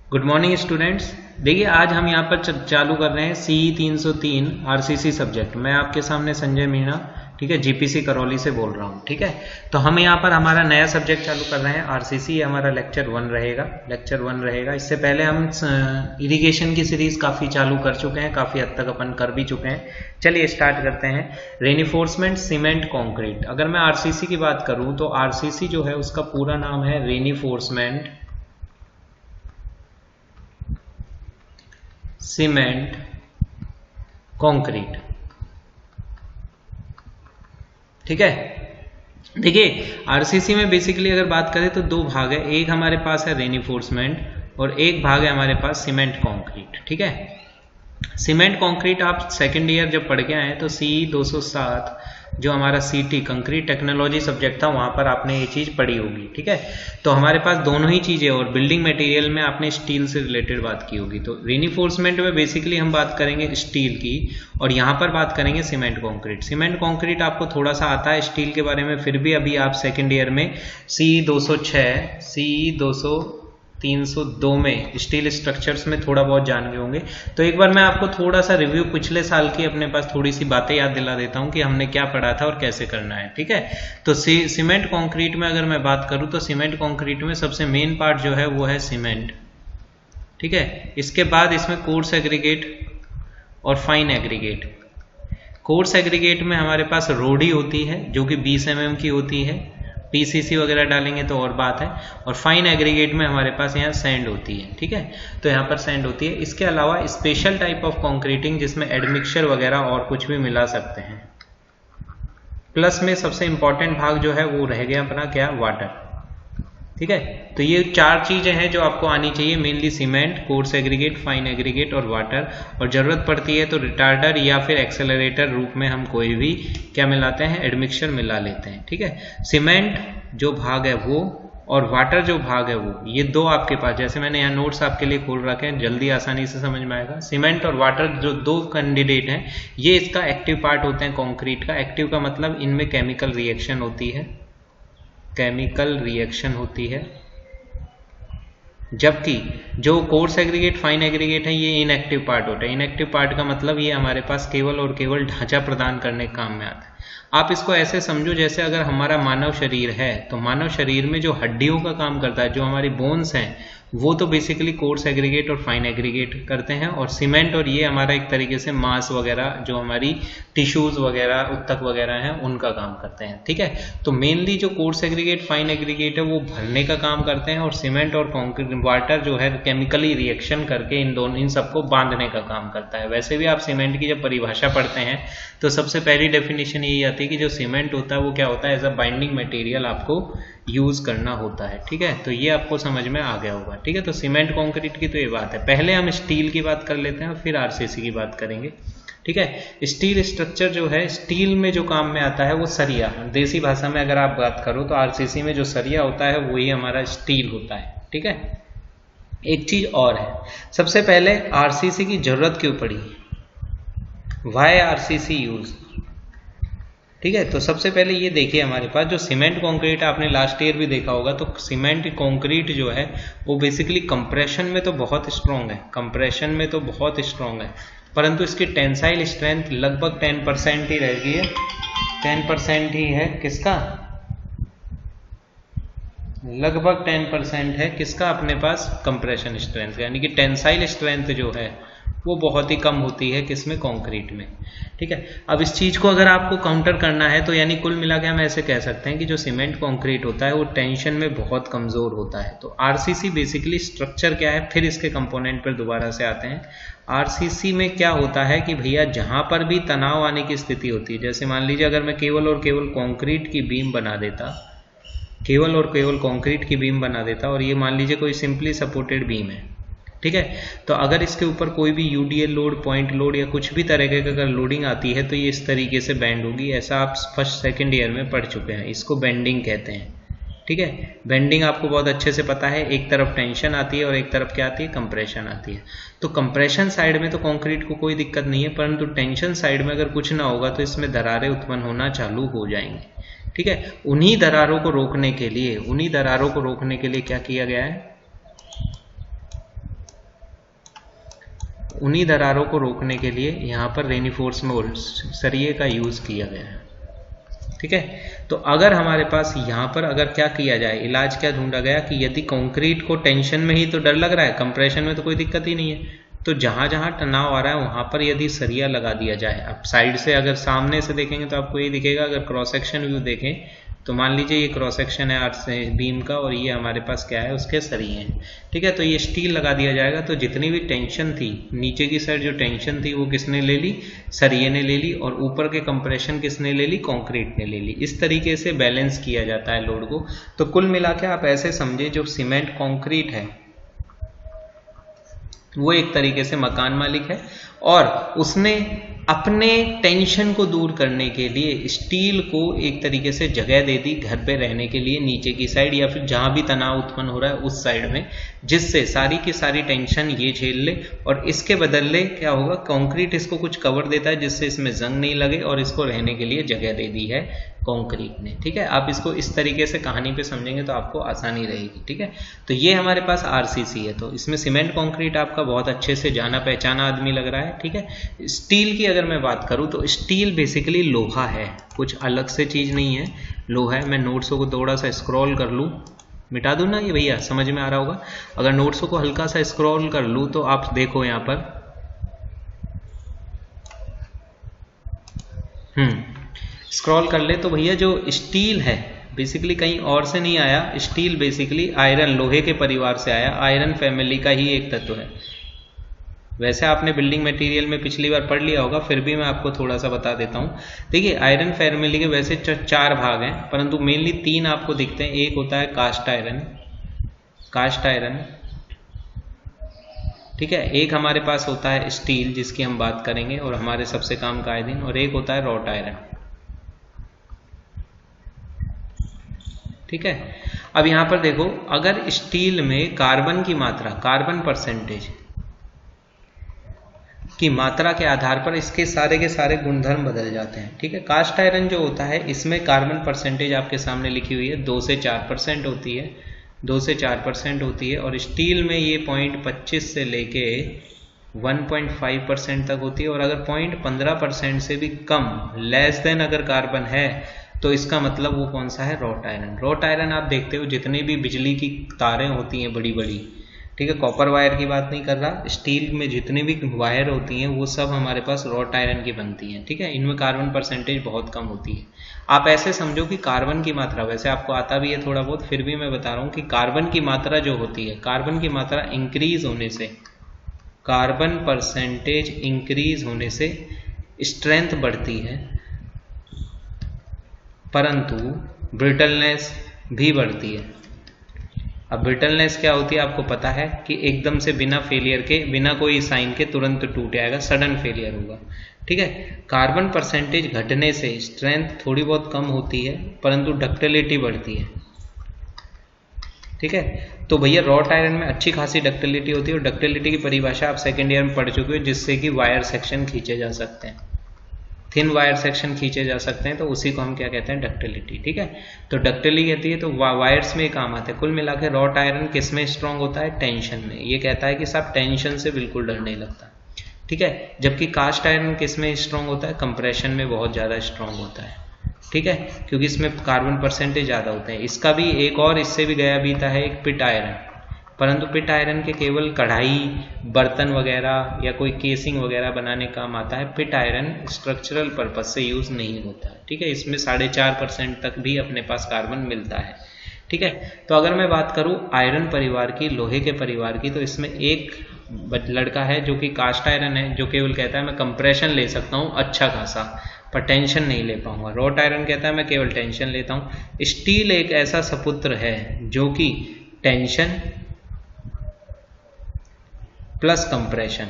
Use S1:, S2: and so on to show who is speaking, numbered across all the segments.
S1: Good morning students. देखिए आज हम यहाँ पर चालू कर रहे हैं CE 303 RCC सब्जेक्ट। मैं आपके सामने संजय मीणा, ठीक है, GPC करौली से बोल रहा हूँ। ठीक है, तो हम यहाँ पर हमारा नया सब्जेक्ट चालू कर रहे हैं RCC। ये हमारा लेक्चर 1 रहेगा। इससे पहले हम इरिगेशन की सीरीज काफ़ी चालू कर चुके हैं, काफ़ी हद तक अपन कर भी चुके हैं। चलिए स्टार्ट करते हैं। रेनिफोर्समेंट सीमेंट कॉन्क्रीट। अगर मैं RCC की बात करूँ तो RCC जो है उसका पूरा नाम है रेनिफोर्समेंट सीमेंट कंक्रीट। ठीक है, देखिए आरसीसी में बेसिकली अगर बात करें तो दो भाग है। एक हमारे पास है रेनिफोर्समेंट और एक भाग है हमारे पास सीमेंट कंक्रीट। ठीक है, सीमेंट कंक्रीट आप सेकंड ईयर जब पढ़ के आए तो CE 207 जो हमारा CT कंक्रीट टेक्नोलॉजी सब्जेक्ट था वहां पर आपने ये चीज पढ़ी होगी। ठीक है, तो हमारे पास दोनों ही चीजें, और बिल्डिंग मटेरियल में आपने स्टील से रिलेटेड बात की होगी। तो रेनिफोर्समेंट में बेसिकली हम बात करेंगे स्टील की, और यहाँ पर बात करेंगे सीमेंट कंक्रीट। सीमेंट कंक्रीट आपको थोड़ा सा आता है स्टील के बारे में, फिर भी अभी आप सेकेंड ईयर में CE 206 CE 302 में स्टील स्ट्रक्चर्स में थोड़ा बहुत जान गए होंगे। तो एक बार मैं आपको थोड़ा सा रिव्यू पिछले साल की अपने पास थोड़ी सी बातें याद दिला देता हूं कि हमने क्या पढ़ा था और कैसे करना है। ठीक है, तो सीमेंट कंक्रीट में अगर मैं बात करूं तो सीमेंट कंक्रीट में सबसे मेन पार्ट जो है वो है सीमेंट। ठीक है, इसके बाद इसमें कोर्स एग्रीगेट और फाइन एग्रीगेट। कोर्स एग्रीगेट में हमारे पास रोडी होती है जो कि 20 mm की होती है, PCC वगैरह डालेंगे तो और बात है। और फाइन एग्रीगेट में हमारे पास यहाँ सैंड होती है। ठीक है, तो यहाँ पर सैंड होती है। इसके अलावा स्पेशल टाइप ऑफ कंक्रीटिंग जिसमें एडमिक्सचर वगैरह और कुछ भी मिला सकते हैं। प्लस में सबसे इंपॉर्टेंट भाग जो है वो रह गया अपना क्या, वाटर। ठीक है, तो ये चार चीजें हैं जो आपको आनी चाहिए, mainly cement, coarse aggregate, fine aggregate और वाटर। और जरूरत पड़ती है तो रिटार्डर या फिर एक्सेलरेटर रूप में हम कोई भी क्या मिलाते हैं, एडमिक्सचर मिला लेते हैं। ठीक है, सीमेंट जो भाग है वो और वाटर जो भाग है वो, ये दो आपके पास, जैसे मैंने यहाँ नोट्स आपके लिए खोल रखे हैं, जल्दी आसानी से समझ में आएगा। सीमेंट और वाटर जो दो कैंडिडेट हैं, ये इसका एक्टिव पार्ट होते हैं कंक्रीट का। एक्टिव का मतलब इनमें केमिकल रिएक्शन होती है, केमिकल रिएक्शन होती है। जबकि जो कोर्स एग्रीगेट, फाइन एग्रीगेट है, ये इनएक्टिव पार्ट होता है। इनएक्टिव पार्ट का मतलब ये हमारे पास केवल और केवल ढांचा प्रदान करने के काम में आता है। आप इसको ऐसे समझो जैसे अगर हमारा मानव शरीर है तो मानव शरीर में जो हड्डियों का काम करता है, जो हमारी बोन्स हैं, वो तो बेसिकली कोर्स एग्रीगेट और फाइन एग्रीगेट करते हैं। और सीमेंट और ये हमारा एक तरीके से मांस वगैरह, जो हमारी टिश्यूज वगैरह, उत्तक वगैरह हैं, उनका काम करते हैं। ठीक है, तो मेनली जो कोर्स एग्रीगेट, फाइन एग्रीगेट है वो भरने का काम करते हैं, और सीमेंट और वाटर जो है केमिकली रिएक्शन करके इन सबको बांधने का काम करता है। वैसे भी आप सीमेंट की जब परिभाषा पढ़ते हैं तो सबसे पहली डेफिनेशन यही आती है कि जो सीमेंट होता है वो क्या होता है, एज अ बाइंडिंग मटेरियल आपको यूज करना होता है। ठीक है, तो ये आपको समझ में आ गया होगा। ठीक है, तो सीमेंट कंक्रीट की तो ये बात है। पहले हम स्टील की बात कर लेते हैं, फिर RCC की बात करेंगे। ठीक है, स्टील स्ट्रक्चर जो है, स्टील में जो काम में आता है वो सरिया। देसी भाषा में अगर आप बात करो तो RCC में जो सरिया होता है वही हमारा स्टील होता है। ठीक है, एक चीज और है, सबसे पहले RCC की जरूरत क्यों पड़ी, वाई RCC यूज। ठीक है, तो सबसे पहले ये देखिए, हमारे पास जो सीमेंट कंक्रीट आपने लास्ट ईयर भी देखा होगा, तो सीमेंट कंक्रीट जो है वो बेसिकली कंप्रेशन में तो बहुत स्ट्रॉन्ग है, कंप्रेशन में तो बहुत स्ट्रॉन्ग है, परंतु इसकी टेंसाइल स्ट्रेंथ लगभग 10% ही रह गई है। 10% ही है किसका, लगभग 10% है किसका अपने पास, कंप्रेशन स्ट्रेंथ, यानी कि टेंसाइल स्ट्रेंथ जो है वो बहुत ही कम होती है किसमें, कंक्रीट में। ठीक है, अब इस चीज को अगर आपको काउंटर करना है तो यानी कुल मिला के हम ऐसे कह सकते हैं कि जो सीमेंट कंक्रीट होता है वो टेंशन में बहुत कमजोर होता है। तो RCC बेसिकली स्ट्रक्चर क्या है, फिर इसके कंपोनेंट पर दोबारा से आते हैं। RCC में क्या होता है कि भैया जहां पर भी तनाव आने की स्थिति होती है, जैसे मान लीजिए अगर मैं केवल और केवल कंक्रीट की बीम बना देता, केवल और केवल कंक्रीट की बीम बना देता, और ये मान लीजिए कोई सिंपली सपोर्टेड बीम है। ठीक है, तो अगर इसके ऊपर कोई भी UDL लोड, पॉइंट लोड या कुछ भी तरह की अगर लोडिंग आती है तो ये इस तरीके से बेंड होगी। ऐसा आप फर्स्ट सेकंड ईयर में पढ़ चुके हैं, इसको बेंडिंग कहते हैं। ठीक है, बेंडिंग आपको बहुत अच्छे से पता है, एक तरफ टेंशन आती है और एक तरफ क्या आती है, कंप्रेशन आती है। तो कंप्रेशन साइड में तो कंक्रीट को कोई दिक्कत नहीं है, परंतु टेंशन साइड में अगर कुछ ना होगा तो इसमें दरारें उत्पन्न होना चालू हो जाएंगी। ठीक है, उन्हीं दरारों को रोकने के लिए क्या किया गया है, उन्हीं दरारों को रोकने के लिए यहाँ पर रेनिफोर्समेंट सरिये का यूज़ किया गया है। ठीक है, तो अगर हमारे पास यहाँ पर अगर क्या किया जाए, इलाज क्या ढूंढा गया कि यदि कंक्रीट को टेंशन में ही तो डर लग रहा है, कंप्रेशन में तो कोई दिक्कत ही नहीं है, तो जहाँ जहाँ तनाव आ रहा है वहाँ पर यदि सरिया लगा दिया जाए। अब साइड से अगर सामने से देखेंगे तो आपको ये दिखेगा, अगर क्रॉस सेक्शन व्यू देखें तो मान लीजिए ये क्रॉस सेक्शन है आर्च बीम का और ये हमारे पास क्या है, उसके सरिये हैं। ठीक है, तो ये स्टील लगा दिया जाएगा, तो जितनी भी टेंशन थी नीचे की साइड जो टेंशन थी वो किसने ले ली, सरिये ने ले ली, और ऊपर के कंप्रेशन किसने ले ली, कंक्रीट ने ले ली। इस तरीके से बैलेंस किया जाता है लोड को। तो कुल मिला के आप ऐसे समझे, जो सीमेंट कंक्रीट है वो एक तरीके से मकान मालिक है और उसने अपने टेंशन को दूर करने के लिए स्टील को एक तरीके से जगह दे दी घर पे रहने के लिए, नीचे की साइड या फिर जहां भी तनाव उत्पन्न हो रहा है उस साइड में, जिससे सारी की सारी टेंशन ये झेल ले, और इसके बदले क्या होगा, कंक्रीट इसको कुछ कवर देता है जिससे इसमें जंग नहीं लगे, और इसको रहने के लिए जगह दे दी है कंक्रीट ने। ठीक है, आप इसको इस तरीके से कहानी पे समझेंगे तो आपको आसानी रहेगी। ठीक है, तो ये हमारे पास आरसीसी है, तो इसमें सीमेंट कंक्रीट आपका बहुत अच्छे से जाना पहचाना आदमी लग रहा है। ठीक है, स्टील की अगर मैं बात करूं तो स्टील बेसिकली लोहा है, कुछ अलग से चीज नहीं है, लोहा है। मैं नोट्सों को थोड़ा सा स्क्रॉल कर लूं, मिटा दूं ना ये भैया, समझ में आ रहा होगा। अगर नोट्सों को हल्का सा स्क्रॉल कर लूं तो आप देखो यहाँ पर स्क्रॉल कर ले तो भैया जो स्टील है बेसिकली कहीं और से नहीं आया, स्टील बेसिकली आयरन लोहे के परिवार से आया, आयरन फैमिली का ही एक तत्व है। वैसे आपने बिल्डिंग मटेरियल में पिछली बार पढ़ लिया होगा, फिर भी मैं आपको थोड़ा सा बता देता हूँ। देखिए आयरन फैमिली के वैसे 4 भाग हैं, परंतु मेनली 3 आपको दिखते हैं। एक होता है कास्ट आयरन, ठीक है, एक हमारे पास होता है स्टील जिसकी हम बात करेंगे और हमारे सबसे काम का आए दिन, और एक होता है रॉट आयरन। ठीक है, अब यहां पर देखो, अगर स्टील में कार्बन की मात्रा, कार्बन परसेंटेज की मात्रा के आधार पर इसके सारे के सारे गुणधर्म बदल जाते हैं। ठीक है, कास्ट आयरन जो होता है इसमें कार्बन परसेंटेज आपके सामने लिखी हुई है 2 से 4% होती है, 2 से 4% होती है, और स्टील में ये 0.25 से लेके 1.5% तक होती है। और अगर 0.15% से भी कम, लेस देन अगर कार्बन है तो इसका मतलब वो कौन सा है, रॉट आयरन। रॉट आयरन आप देखते हो जितनी भी बिजली की तारें होती हैं बड़ी बड़ी, ठीक है, कॉपर वायर की बात नहीं कर रहा, स्टील में जितनी भी वायर होती हैं वो सब हमारे पास रॉट आयरन की बनती हैं। ठीक है, इनमें कार्बन परसेंटेज बहुत कम होती है। आप ऐसे समझो कि कार्बन की मात्रा, वैसे आपको आता भी है थोड़ा बहुत, फिर भी मैं बता रहा हूँ कि कार्बन की मात्रा जो होती है, कार्बन की मात्रा इंक्रीज होने से, कार्बन परसेंटेज इंक्रीज होने से स्ट्रेंथ बढ़ती है, परंतु ब्रिटलनेस भी बढ़ती है। अब ब्रिटलनेस क्या होती है आपको पता है कि एकदम से बिना फेलियर के, बिना कोई साइन के तुरंत टूट जाएगा, सडन फेलियर होगा। ठीक है, कार्बन परसेंटेज घटने से स्ट्रेंथ थोड़ी बहुत कम होती है, परंतु डक्टिलिटी बढ़ती है। ठीक है, तो भैया रॉट आयरन में अच्छी खासी डक्टिलिटी होती है, और डक्टिलिटी की परिभाषा आप सेकेंड ईयर में पढ़ चुके हो, जिससे कि वायर सेक्शन खींचे जा सकते हैं, थिन वायर सेक्शन खींचे जा सकते हैं, तो उसी को हम क्या कहते हैं, डक्टिलिटी। ठीक है, तो डक्टिलिटी कहती है, तो वायर्स में काम आते हैं। कुल मिला के रॉट आयरन किस में स्ट्रांग होता है, टेंशन में। ये कहता है कि साहब टेंशन से बिल्कुल डर नहीं लगता। ठीक है, जबकि कास्ट आयरन किस में स्ट्रांग होता है, कंप्रेशन में बहुत ज़्यादा स्ट्रांग होता है। ठीक है, क्योंकि इसमें कार्बन परसेंटेज ज़्यादा होते हैं। इसका भी एक और इससे भी गया बीता है एक पिट आयरन, परंतु पिट आयरन के केवल कढ़ाई, बर्तन वगैरह या कोई केसिंग वगैरह बनाने काम आता है। पिट आयरन स्ट्रक्चरल पर्पज से यूज नहीं होता है। ठीक है, इसमें 4.5% तक भी अपने पास कार्बन मिलता है। ठीक है, तो अगर मैं बात करूं आयरन परिवार की, लोहे के परिवार की, तो इसमें एक लड़का है जो कि कास्ट आयरन है, जो केवल कहता है मैं कंप्रेशन ले सकता हूं अच्छा खासा, पर टेंशन नहीं ले पाऊंगा। रॉट आयरन कहता है मैं केवल टेंशन लेता हूं। स्टील एक ऐसा सपुत्र है जो कि टेंशन प्लस कंप्रेशन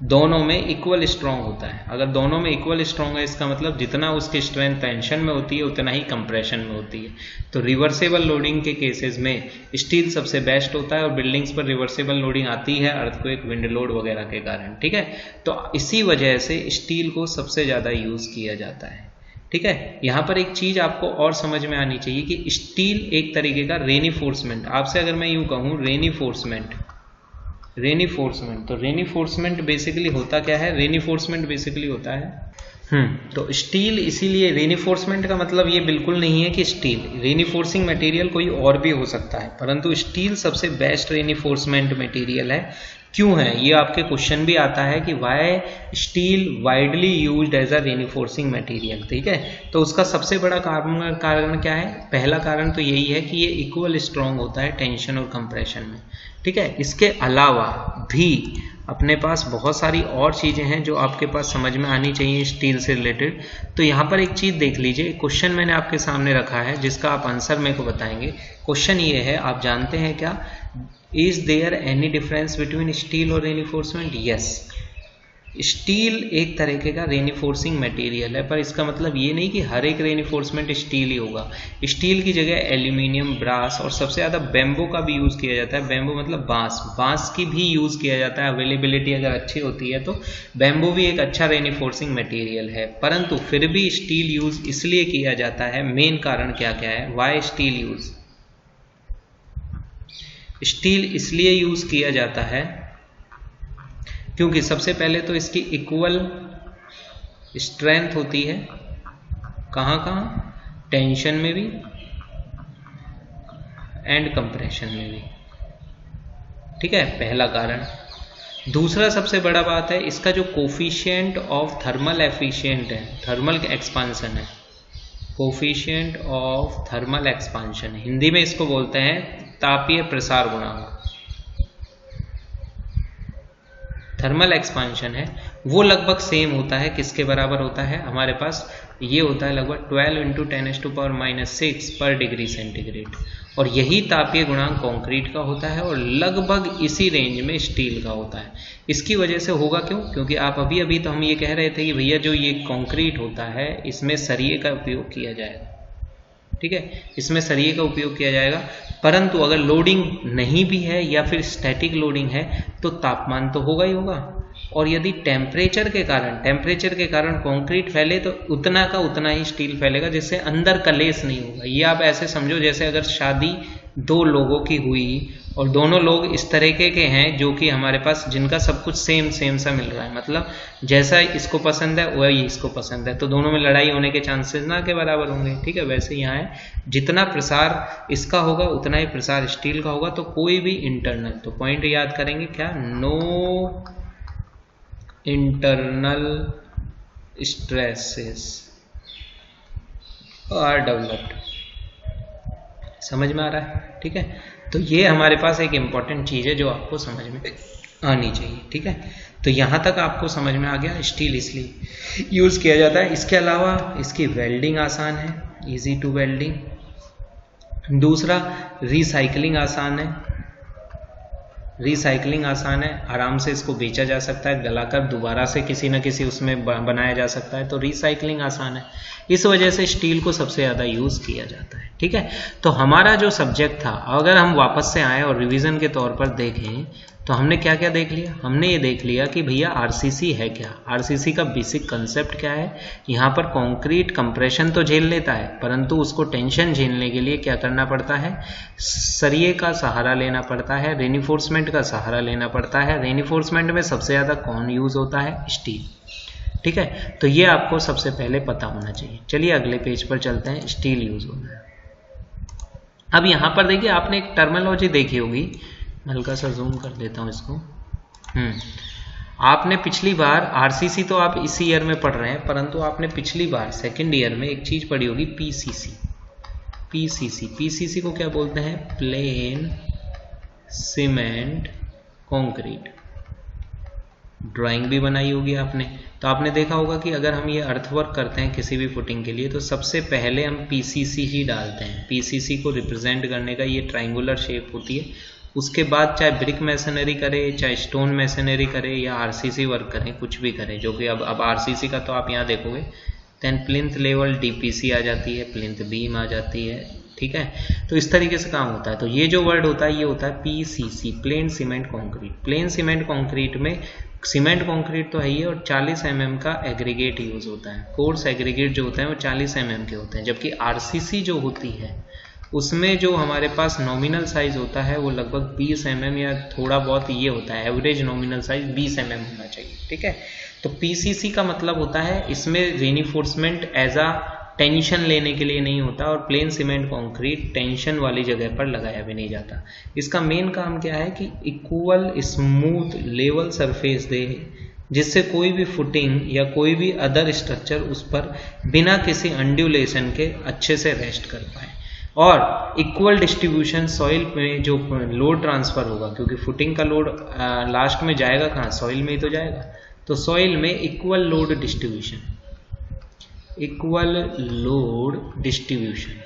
S1: दोनों में इक्वल स्ट्रांग होता है। अगर दोनों में इक्वल स्ट्रांग है, इसका मतलब जितना उसकी स्ट्रेंथ टेंशन में होती है उतना ही कंप्रेशन में होती है। तो रिवर्सेबल लोडिंग के केसेस में स्टील सबसे बेस्ट होता है, और बिल्डिंग्स पर रिवर्सेबल लोडिंग आती है अर्थक्वेक, विंड लोड वगैरह के कारण। ठीक है, तो इसी वजह से स्टील को सबसे ज़्यादा यूज़ किया जाता है। ठीक है, यहाँ पर एक चीज़ आपको और समझ में आनी चाहिए कि स्टील एक तरीके का रेनिफोर्समेंट, आपसे अगर मैं यूँ कहूँ रेनिफोर्समेंट, रेनिफोर्समेंट, तो रेनिफोर्समेंट बेसिकली होता क्या है? रेनिफोर्समेंट बेसिकली होता है तो स्टील, इसीलिए रेनिफोर्समेंट का मतलब ये बिल्कुल नहीं है कि स्टील, रेनिफोर्सिंग मटेरियल कोई और भी हो सकता है, परंतु स्टील सबसे बेस्ट रेनिफोर्समेंट मटेरियल है। क्यों है? ये आपके क्वेश्चन भी आता है कि why steel widely used as a reinforcing material, ठीक है। तो उसका सबसे बड़ा कारण क्या है? पहला कारण तो यही है कि ये इक्वल स्ट्रॉन्ग होता है टेंशन और कंप्रेशन में, ठीक है। इसके अलावा भी अपने पास बहुत सारी और चीज़ें हैं जो आपके पास समझ में आनी चाहिए स्टील से रिलेटेड। तो यहाँ पर एक चीज़ देख लीजिए, क्वेश्चन मैंने आपके सामने रखा है जिसका आप आंसर मेरे को बताएंगे। क्वेश्चन ये है, आप जानते हैं क्या, is there any difference between steel और रेनिफोर्समेंट? यस, स्टील एक तरीके का रेनिफोर्सिंग मटेरियल है, पर इसका मतलब ये नहीं कि हर एक रेनिफोर्समेंट स्टील ही होगा। स्टील की जगह एल्यूमिनियम, ब्रास और सबसे ज़्यादा बेम्बो का भी यूज़ किया जाता है। बेम्बो मतलब बांस की भी यूज़ किया जाता है। अवेलेबिलिटी अगर अच्छी होती है तो बेम्बो भी एक अच्छा रेनिफोर्सिंग मटेरियल है, परंतु फिर भी स्टील यूज़ इसलिए किया जाता है। मेन कारण क्या क्या है? Why steel use? स्टील इसलिए यूज़ किया जाता है क्योंकि सबसे पहले तो इसकी इक्वल स्ट्रेंथ होती है। कहाँ कहाँ? टेंशन में भी एंड कंप्रेशन में भी, ठीक है, पहला कारण। दूसरा सबसे बड़ा बात है, इसका जो कोफिशिएंट ऑफ थर्मल एफिशिएंट है, थर्मल एक्सपांशन है, coefficient of thermal expansion, Hindi में इसको बोलते हैं तापीय प्रसार गुणांक। थर्मल एक्सपांशन है वो लगभग सेम होता है, किसके बराबर होता है? हमारे पास ये होता है लगभग 12 × 10⁻⁻⁶ पर डिग्री सेंटीग्रेड, और यही तापीय गुणांक कंक्रीट का होता है और लगभग इसी रेंज में स्टील का होता है। इसकी वजह से होगा क्यों? क्योंकि आप अभी तो हम ये कह रहे थे कि भैया जो ये कंक्रीट होता है इसमें सरिये का उपयोग किया जाएगा, ठीक है, इसमें सरिये का उपयोग किया जाएगा, परंतु अगर लोडिंग नहीं भी है या फिर स्टैटिक लोडिंग है तो तापमान तो होगा ही होगा। और यदि टेम्परेचर के कारण कंक्रीट फैले तो उतना का उतना ही स्टील फैलेगा, जिससे अंदर कलेश नहीं होगा। ये आप ऐसे समझो जैसे अगर शादी दो लोगों की हुई और दोनों लोग इस तरीके के हैं जो कि हमारे पास जिनका सब कुछ सेम सा मिल रहा है, मतलब जैसा इसको पसंद है वही इसको पसंद है, तो दोनों में लड़ाई होने के चांसेस ना के बराबर होंगे, ठीक है। वैसे यहाँ है, जितना प्रसार इसका होगा उतना ही प्रसार स्टील का होगा। तो कोई भी इंटरनल, तो पॉइंट याद करेंगे क्या? No internal stresses are developed. समझ में आ रहा है, ठीक है। तो ये हमारे पास एक इंपॉर्टेंट चीज़ है जो आपको समझ में आनी चाहिए, ठीक है। तो यहाँ तक आपको समझ में आ गया, स्टील इसलिए यूज़ किया जाता है। इसके अलावा इसकी वेल्डिंग आसान है, इजी टू वेल्डिंग। दूसरा, रिसाइकलिंग आसान है, आराम से इसको बेचा जा सकता है, गलाकर दोबारा से किसी न किसी उसमें बनाया जा सकता है, तो रिसाइकलिंग आसान है। इस वजह से स्टील को सबसे ज़्यादा यूज़ किया जाता है, ठीक है। तो हमारा जो सब्जेक्ट था, अगर हम वापस से आए और रिवीजन के तौर पर देखें तो हमने क्या क्या देख लिया? हमने ये देख लिया कि भैया आरसीसी है क्या, आरसीसी का बेसिक कंसेप्ट क्या है। यहाँ पर कंक्रीट कंप्रेशन तो झेल लेता है, परंतु उसको टेंशन झेलने के लिए क्या करना पड़ता है? सरिये का सहारा लेना पड़ता है, रेनिफोर्समेंट का सहारा लेना पड़ता है। रेनिफोर्समेंट में सबसे ज़्यादा कौन यूज़ होता है? स्टील, ठीक है। तो ये आपको सबसे पहले पता होना चाहिए। चलिए अगले पेज पर चलते हैं, स्टील यूज़ होना है। अब यहाँ पर देखिए, आपने एक टर्मिनोलॉजी देखी होगी, हल्का सा जूम कर देता हूँ इसको। आपने पिछली बार आरसीसी तो आप इसी ईयर में पढ़ रहे हैं, परंतु आपने पिछली बार सेकंड ईयर में एक चीज पढ़ी होगी, पीसीसी को क्या बोलते हैं? Plane cement concrete. ड्राइंग भी बनाई होगी आपने, तो आपने देखा होगा कि अगर हम ये अर्थवर्क करते हैं किसी भी फुटिंग के लिए तो सबसे पहले हम पीसीसी ही डालते हैं। पीसीसी को रिप्रेजेंट करने का ये ट्राइंगुलर शेप होती है। उसके बाद चाहे ब्रिक मैसनरी करे, चाहे स्टोन मैसनरी करे या आरसीसी वर्क करें, कुछ भी करें, जो कि अब आरसीसी का तो आप यहाँ देखोगे, देन प्लिंथ लेवल डीपीसी आ जाती है, प्लिंथ बीम आ जाती है, ठीक है। तो इस तरीके से काम होता है। तो ये जो वर्ड होता है ये होता है PCC, plane cement concrete. Plane cement concrete में सीमेंट कंक्रीट तो है ही, और 40 mm का एग्रीगेट यूज होता है। कोर्स एग्रीगेट जो होता है वो 40 mm के होते हैं, जबकि आरसीसी जो होती है उसमें जो हमारे पास नॉमिनल साइज होता है वो लगभग 20 mm या थोड़ा बहुत ये होता है, एवरेज नॉमिनल साइज 20 mm होना चाहिए, ठीक है। तो पीसीसी का मतलब होता है इसमें रेनिफोर्समेंट एज अ टेंशन लेने के लिए नहीं होता, और प्लेन सीमेंट कंक्रीट टेंशन वाली जगह पर लगाया भी नहीं जाता। इसका मेन काम क्या है कि इक्वल स्मूथ लेवल सरफेस दे, जिससे कोई भी फुटिंग या कोई भी अदर स्ट्रक्चर उस पर बिना किसी अंड्यूलेशन के अच्छे से रेस्ट कर पाए, और इक्वल डिस्ट्रीब्यूशन सॉइल में जो लोड ट्रांसफर होगा, क्योंकि फुटिंग का लोड लास्ट में जाएगा कहाँ, सॉइल में ही तो जाएगा। तो सॉइल में equal load distribution, equal load distribution,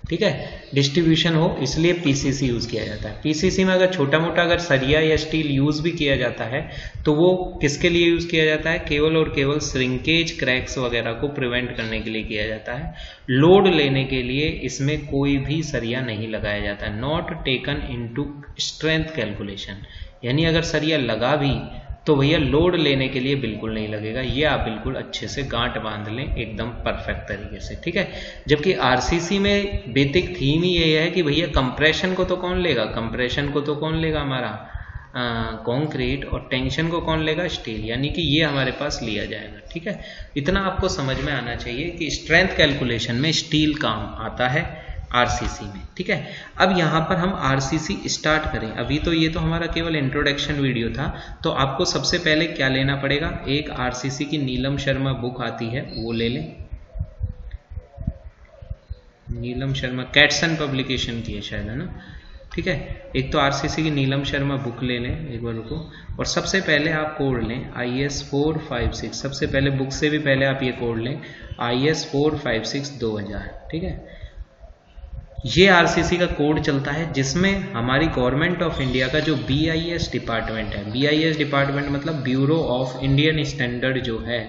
S1: ठीक है, डिस्ट्रीब्यूशन हो, इसलिए पीसीसी यूज किया जाता है। पीसीसी में अगर छोटा मोटा अगर सरिया या स्टील यूज भी किया जाता है तो वो किसके लिए यूज किया जाता है, केवल और केवल श्रिंकेज, क्रैक्स वगैरह को प्रिवेंट करने के लिए किया जाता है। लोड लेने के लिए इसमें कोई भी सरिया नहीं लगाया जाता है। Not taken into strength calculation, यानी अगर सरिया लगा भी तो भैया लोड लेने के लिए बिल्कुल नहीं लगेगा। ये आप बिल्कुल अच्छे से गांठ बांध लें एकदम परफेक्ट तरीके से, ठीक है। जबकि आरसीसी में बेसिक थीम ही ये है कि भैया कंप्रेशन को तो कौन लेगा, कंप्रेशन को तो कौन लेगा, हमारा कंक्रीट, और टेंशन को कौन लेगा, स्टील, यानी कि ये हमारे पास लिया जाएगा, ठीक है। इतना आपको समझ में आना चाहिए कि स्ट्रेंथ कैलकुलेशन में स्टील काम आता है आरसीसी में, ठीक है। अब यहाँ पर हम आरसीसी स्टार्ट करें, अभी तो ये तो हमारा केवल इंट्रोडक्शन वीडियो था, तो आपको सबसे पहले क्या लेना पड़ेगा, एक आरसीसी की नीलम शर्मा बुक आती है वो ले लें। नीलम शर्मा कैटसन पब्लिकेशन की है शायद, है ना, ठीक है। एक तो आरसीसी की नीलम शर्मा बुक ले लें, एक बार रुको, और सबसे पहले आप कोड लें IS 456, सबसे पहले बुक से भी पहले आप ये कोड लें IS 456 2000, ठीक है। ये आरसीसी का कोड चलता है, जिसमें हमारी गवर्नमेंट ऑफ इंडिया का जो BIS डिपार्टमेंट है, BIS डिपार्टमेंट मतलब ब्यूरो ऑफ इंडियन स्टैंडर्ड जो है,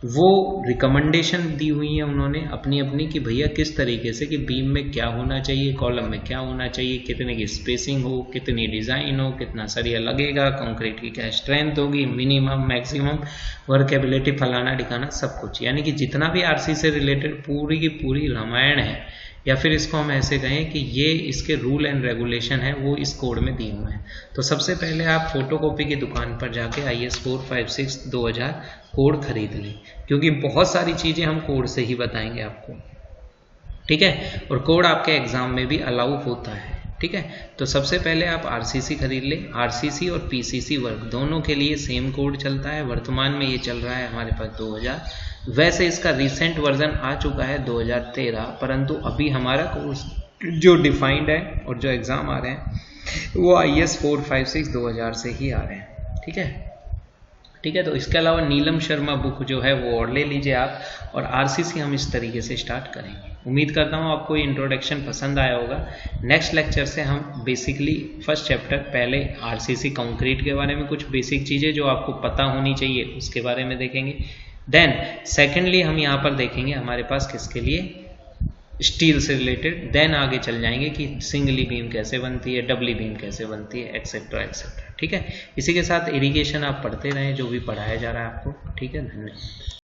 S1: वो रिकमेंडेशन दी हुई है उन्होंने अपनी अपनी कि भैया किस तरीके से कि बीम में क्या होना चाहिए, कॉलम में क्या होना चाहिए, कितने की स्पेसिंग हो, कितनी डिजाइन हो, कितना सरिया लगेगा, कंक्रीट की क्या स्ट्रेंथ होगी, मिनिमम मैक्सिमम वर्केबिलिटी, फलाना ठिकाना सब कुछ। यानी कि जितना भी आरसी से रिलेटेड पूरी की पूरी रामायण है, या फिर इसको हम ऐसे कहें कि ये इसके रूल एंड रेगुलेशन है, वो इस कोड में दिए हुए हैं। तो सबसे पहले आप फोटोकॉपी की दुकान पर जाके IS 456 2000 कोड खरीद लें, क्योंकि बहुत सारी चीजें हम कोड से ही बताएंगे आपको, ठीक है। और कोड आपके एग्जाम में भी अलाउ होता है, ठीक है। तो सबसे पहले आप आरसीसी खरीद लें। आरसीसी और पीसीसी वर्क दोनों के लिए सेम कोड चलता है। वर्तमान में ये चल रहा है हमारे पास 2000, वैसे इसका रिसेंट वर्जन आ चुका है 2013, परंतु अभी हमारा कोर्स जो डिफाइंड है और जो एग्जाम आ रहे हैं वो IS 456 2000 से ही आ रहे हैं, ठीक है, ठीक है। तो इसके अलावा नीलम शर्मा बुक जो है वो और ले लीजिए आप, और आरसीसी हम इस तरीके से स्टार्ट करेंगे। उम्मीद करता हूँ आपको ये इंट्रोडक्शन पसंद आया होगा। नेक्स्ट लेक्चर से हम बेसिकली फर्स्ट चैप्टर पहले आरसीसी कंक्रीट के बारे में कुछ बेसिक चीज़ें जो आपको पता होनी चाहिए उसके बारे में देखेंगे। देन सेकेंडली हम यहाँ पर देखेंगे हमारे पास किसके लिए, स्टील से रिलेटेड। देन आगे चल जाएंगे कि सिंगली बीम कैसे बनती है, डबली बीम कैसे बनती है, एक्सेट्रा एक्सेट्रा, ठीक है। इसी के साथ इरिगेशन आप पढ़ते रहें जो भी पढ़ाया जा रहा है आपको, ठीक है। धन्यवाद।